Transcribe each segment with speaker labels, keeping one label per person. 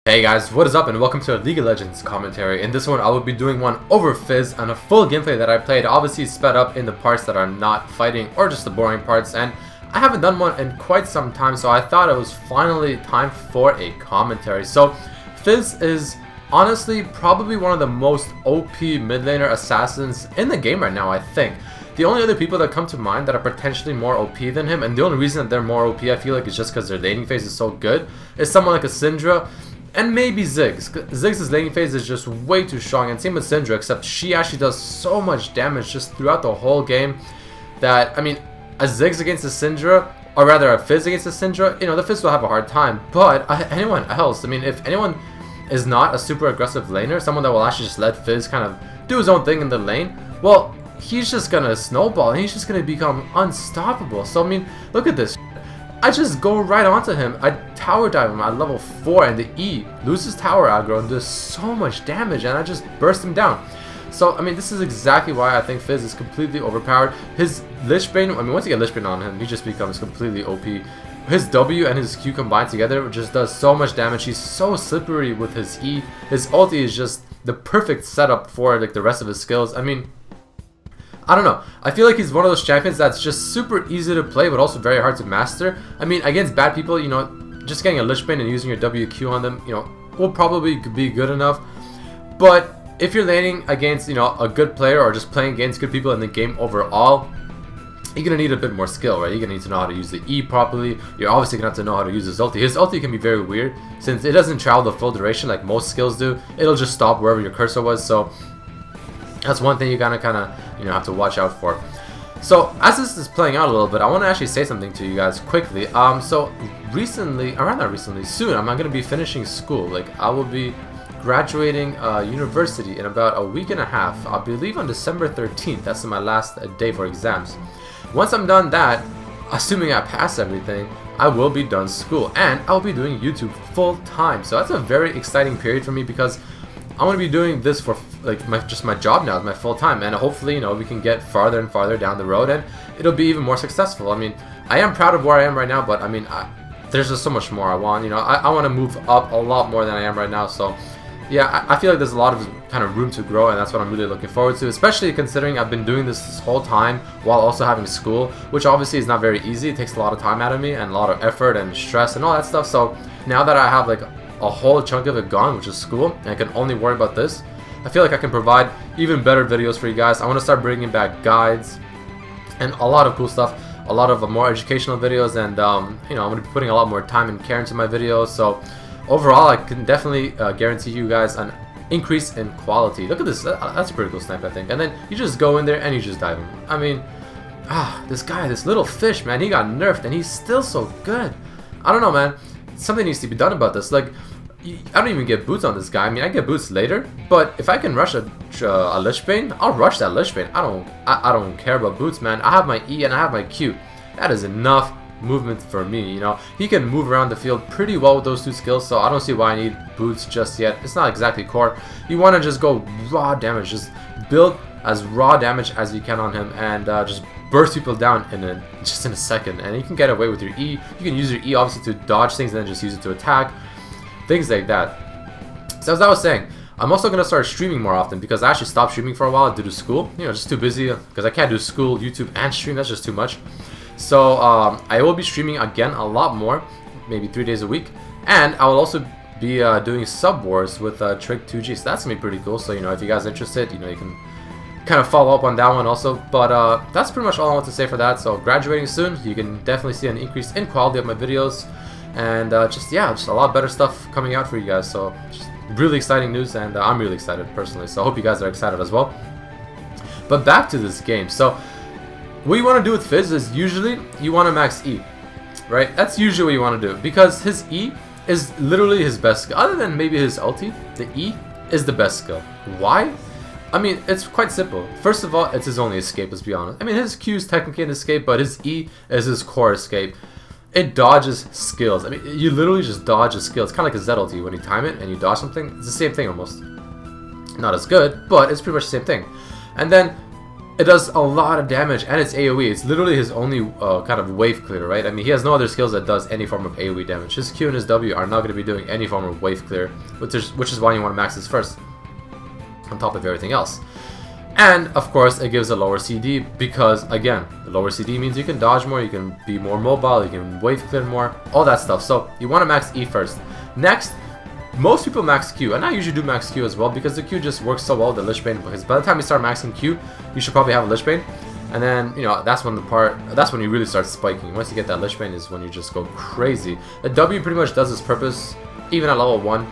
Speaker 1: Hey guys, what is up and welcome to a League of Legends commentary. In this one I will be doing one over Fizz and a full gameplay that I played, obviously sped up in the parts that are not fighting or just the boring parts, and I haven't done one in quite some time, so I thought it was finally time for a commentary. So Fizz is honestly probably one of the most OP mid laner assassins in the game right now, I think. The only other people that come to mind that are potentially more OP than him, and the only reason that they're more OP I feel like is just because their laning phase is so good, is someone like a Syndra. And maybe Ziggs. Ziggs' laning phase is just way too strong, and same with Syndra, except she actually does so much damage just throughout the whole game that, I mean, a Ziggs against a Syndra, or rather a Fizz against a Syndra, you know, the Fizz will have a hard time, but anyone else, I mean, if anyone is not a super aggressive laner, someone that will actually just let Fizz kind of do his own thing in the lane, well, he's just gonna snowball, and he's just gonna become unstoppable. So, I mean, look at this. I just go right onto him, I tower dive him at level 4, and the E loses tower aggro and does so much damage, and I just burst him down. So, I mean, this is exactly why I think Fizz is completely overpowered. His Lich Bane, I mean, once you get Lich Bane on him, he just becomes completely OP. His W and his Q combined together just does so much damage. He's so slippery with his E. His ulti is just the perfect setup for like the rest of his skills. I mean, I don't know. I feel like he's one of those champions that's just super easy to play, but also very hard to master. I mean, against bad people, you know, just getting a Lich Bane and using your WQ on them, you know, will probably be good enough. But if you're laning against, you know, a good player or just playing against good people in the game overall, you're going to need a bit more skill, right? You're going to need to know how to use the E properly. You're obviously going to have to know how to use his ulti. His ulti can be very weird since it doesn't travel the full duration like most skills do. It'll just stop wherever your cursor was, so that's one thing you gotta kind of, you know, have to watch out for. So as this is playing out a little bit, I want to actually say something to you guys quickly. So recently, or not recently, soon, I'm gonna be finishing school. Like, I will be graduating university in about a week and a half. I believe on December 13th. That's my last day for exams. Once I'm done that, assuming I pass everything, I will be done school, and I'll be doing YouTube full time. So that's a very exciting period for me because I'm going to be doing this for like just my job now, my full time, and hopefully, you know, we can get farther and farther down the road and it'll be even more successful. I mean, I am proud of where I am right now, but I mean, there's just so much more I want, you know. I want to move up a lot more than I am right now, so yeah, I feel like there's a lot of kind of room to grow, and that's what I'm really looking forward to, especially considering I've been doing this whole time while also having school, which obviously is not very easy. It takes a lot of time out of me and a lot of effort and stress and all that stuff. So now that I have like a whole chunk of it gone, which is school, and I can only worry about this, I feel like I can provide even better videos for you guys. I want to start bringing back guides and a lot of cool stuff, a lot of more educational videos, and you know, I'm going to be putting a lot more time and care into my videos. So overall, I can definitely guarantee you guys an increase in quality. Look at this, that's a pretty cool snipe, I think. And then you just go in there and you just dive him. I mean, this guy, this little fish, man, he got nerfed and he's still so good. I don't know, man. Something needs to be done about this. Like, I don't even get boots on this guy. I mean, I get boots later, but if I can rush a Lich Bane, I'll rush that Lich Bane. I don't care about boots, man. I have my E and I have my Q. That is enough movement for me, you know. He can move around the field pretty well with those two skills, so I don't see why I need boots just yet. It's not exactly core. You want to just go raw damage. Just build as raw damage as you can on him, and just burst people down just in a second, and you can get away with your E. You can use your E obviously to dodge things and then just use it to attack, things like that. So as I was saying, I'm also gonna start streaming more often because I actually stopped streaming for a while due to school. You know, just too busy because I can't do school, YouTube, and stream. That's just too much. So I will be streaming again a lot more, maybe 3 days a week, and I will also be doing sub wars with Trig 2G. So that's gonna be pretty cool. So, you know, if you guys are interested, you know, you can kind of follow up on that one also. But that's pretty much all I want to say for that. So graduating soon, you can definitely see an increase in quality of my videos, and just a lot better stuff coming out for you guys. So just really exciting news, and I'm really excited personally, so I hope you guys are excited as well. But back to this game. So what you want to do with Fizz is usually you want to max E, right? That's usually what you want to do because his E is literally his best skill. Other than maybe his ulti, the E is the best skill. Why? I mean, it's quite simple. First of all, it's his only escape, let's be honest. I mean, his Q is technically an escape, but his E is his core escape. It dodges skills. I mean, you literally just dodge a skill. It's kind of like a Z ulti. When you time it and you dodge something, it's the same thing almost. Not as good, but it's pretty much the same thing. And then it does a lot of damage, and it's AoE. It's literally his only kind of wave clear, right? I mean, he has no other skills that does any form of AoE damage. His Q and his W are not going to be doing any form of wave clear, which is why you want to max this first, on top of everything else. And, of course, it gives a lower CD because, again, the lower CD means you can dodge more, you can be more mobile, you can wave clear more, all that stuff. So, you want to max E first. Next, most people max Q, and I usually do max Q as well because the Q just works so well with the Lich Bane. Because by the time you start maxing Q, you should probably have a Lich Bane, and then that's when you really start spiking. Once you get that Lich Bane is when you just go crazy. The W pretty much does its purpose, even at level 1.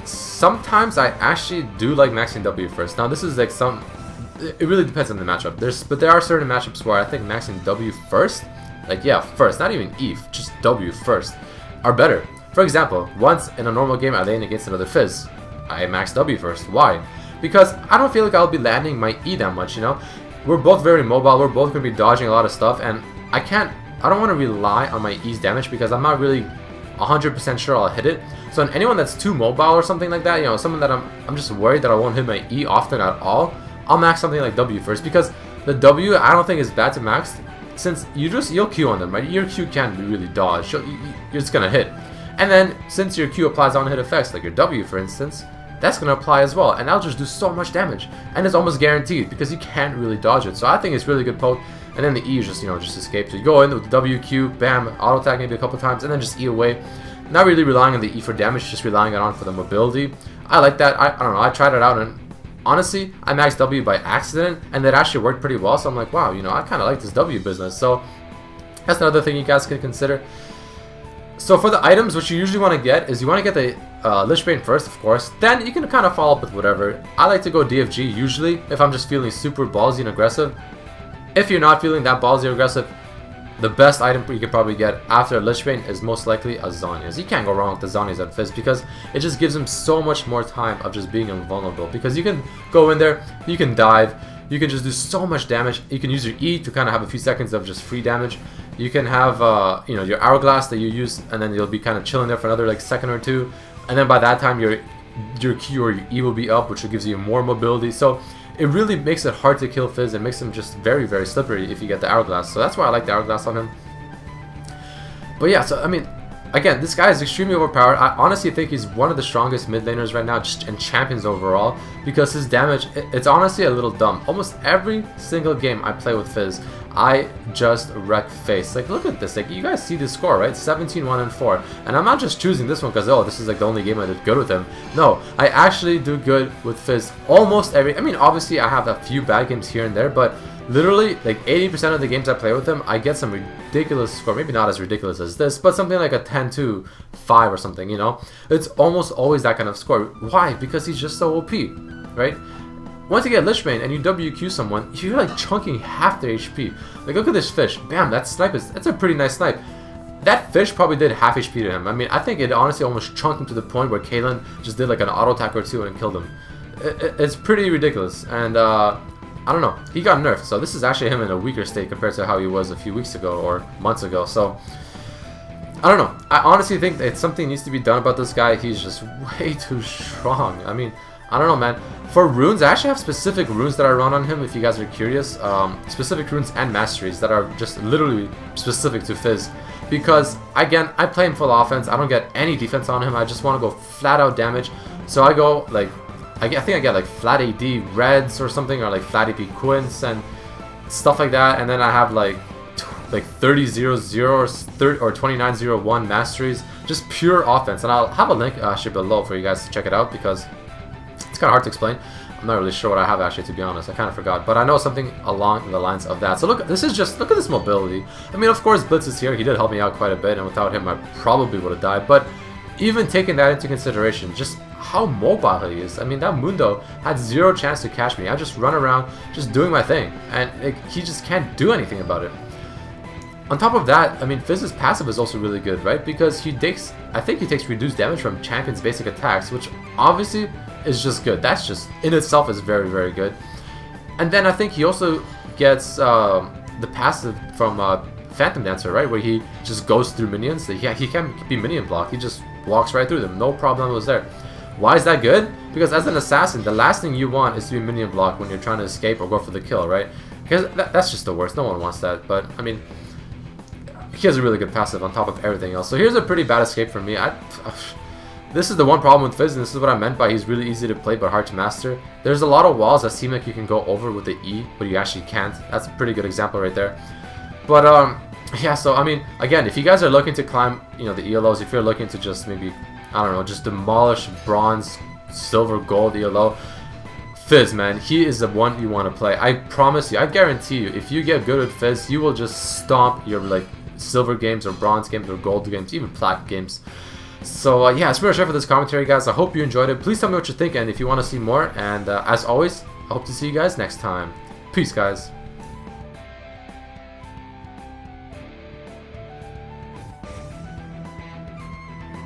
Speaker 1: Sometimes I actually do like maxing W first. Now this is like it really depends on the matchup. But there are certain matchups where I think maxing W first, like yeah, first, not even E, just W first, are better. For example, once in a normal game I lane against another Fizz, I max W first. Why? Because I don't feel like I'll be landing my E that much, We're both very mobile, we're both going to be dodging a lot of stuff, and I don't want to rely on my E's damage because I'm not really 100% sure I'll hit it. So in anyone that's too mobile or something like that, someone that I'm just worried that I won't hit my E often at all, I'll max something like W first, because the W I don't think is bad to max, since you'll Q on them, right? Your Q can be really dodged, you're just going to hit. And then, since your Q applies on hit effects, like your W for instance, that's going to apply as well, and that'll just do so much damage. And it's almost guaranteed, because you can't really dodge it. So I think it's really good poke, and then the E is just, just escape. So you go in with the W, Q, bam, auto attack maybe a couple times, and then just E away. Not really relying on the E for damage, just relying on for the mobility. I like that. I don't know, I tried it out, and honestly, I maxed W by accident, and it actually worked pretty well. So I'm like, wow, I kind of like this W business. So that's another thing you guys can consider. So for the items, what you usually want to get is you want to get the Lich Bane first, of course. Then you can kind of follow up with whatever. I like to go DFG usually if I'm just feeling super ballsy and aggressive. If you're not feeling that ballsy or aggressive, the best item you can probably get after a Lich Bane is most likely a Zhonya's. You can't go wrong with the Zhonya's at Fizz because it just gives him so much more time of just being invulnerable. Because you can go in there, you can dive, you can just do so much damage. You can use your E to kind of have a few seconds of just free damage. You can have your hourglass that you use, and then you'll be kind of chilling there for another like second or two, and then by that time your Q or your E will be up, which gives you more mobility. So it really makes it hard to kill Fizz and makes him just very, very slippery if you get the hourglass. So that's why I like the hourglass on him. But yeah, so I mean, again, this guy is extremely overpowered. I honestly think he's one of the strongest mid laners right now and champions overall, because his damage, it's honestly a little dumb. Almost every single game I play with Fizz, I just wreck face. Like, look at this. Like, you guys see the score, right? 17, 1, and 4. And I'm not just choosing this one because, oh, this is like the only game I did good with him. No, I actually do good with Fizz almost every... I mean, obviously, I have a few bad games here and there, but literally, like 80% of the games I play with him, I get some ridiculous score. Maybe not as ridiculous as this, but something like a 10-5 or something, It's almost always that kind of score. Why? Because he's just so OP, right? Once you get Lich Bane and you WQ someone, you're like chunking half their HP. Like, look at this fish. Bam, that snipe that's a pretty nice snipe. That fish probably did half HP to him. I mean, I think it honestly almost chunked him to the point where Caitlyn just did like an auto attack or two and killed him. It's pretty ridiculous. And I don't know. He got nerfed, so this is actually him in a weaker state compared to how he was a few weeks ago or months ago. So I don't know. I honestly think that something needs to be done about this guy. He's just way too strong. I mean, I don't know, man. For runes, I actually have specific runes that I run on him, if you guys are curious. Specific runes and masteries that are just literally specific to Fizz. Because, again, I play him full offense. I don't get any defense on him. I just want to go flat out damage. So I go, like, I think I get, like, flat AD Reds or something, or, like, flat AP Quints and stuff like that. And then I have, like 30-0-0 or 29-0-1 masteries. Just pure offense. And I'll have a link actually below for you guys to check it out, because it's kind of hard to explain. I'm not really sure what I have actually, to be honest. I kind of forgot, but I know something along the lines of that. So look at this mobility. I mean, of course, Blitz is here. He did help me out quite a bit, and without him, I probably would have died. But even taking that into consideration, just how mobile he is. I mean, that Mundo had zero chance to catch me. I just run around, just doing my thing, and he just can't do anything about it. On top of that, I mean, Fizz's passive is also really good, right? Because I think he takes reduced damage from champions' basic attacks, which obviously is just good. That's just, in itself, is very, very good. And then I think he also gets the passive from Phantom Dancer, right? Where he just goes through minions. He can't be minion blocked. He just walks right through them. No problem was there. Why is that good? Because as an assassin, the last thing you want is to be minion blocked when you're trying to escape or go for the kill, right? Because that's just the worst. No one wants that. But, I mean, he has a really good passive on top of everything else. So here's a pretty bad escape for me. This is the one problem with Fizz, and this is what I meant by he's really easy to play but hard to master. There's a lot of walls that seem like you can go over with the E, but you actually can't. That's a pretty good example right there. But, yeah, so, I mean, again, if you guys are looking to climb, you know, the ELOs, if you're looking to just maybe, I don't know, just demolish bronze, silver, gold ELO, Fizz, man, he is the one you want to play. I promise you, I guarantee you, if you get good at Fizz, you will just stomp your, like, silver games or bronze games or gold games, even plat games. So, yeah, that's pretty much it for this commentary, guys. I hope you enjoyed it. Please tell me what you think and if you want to see more. And, as always, I hope to see you guys next time. Peace, guys.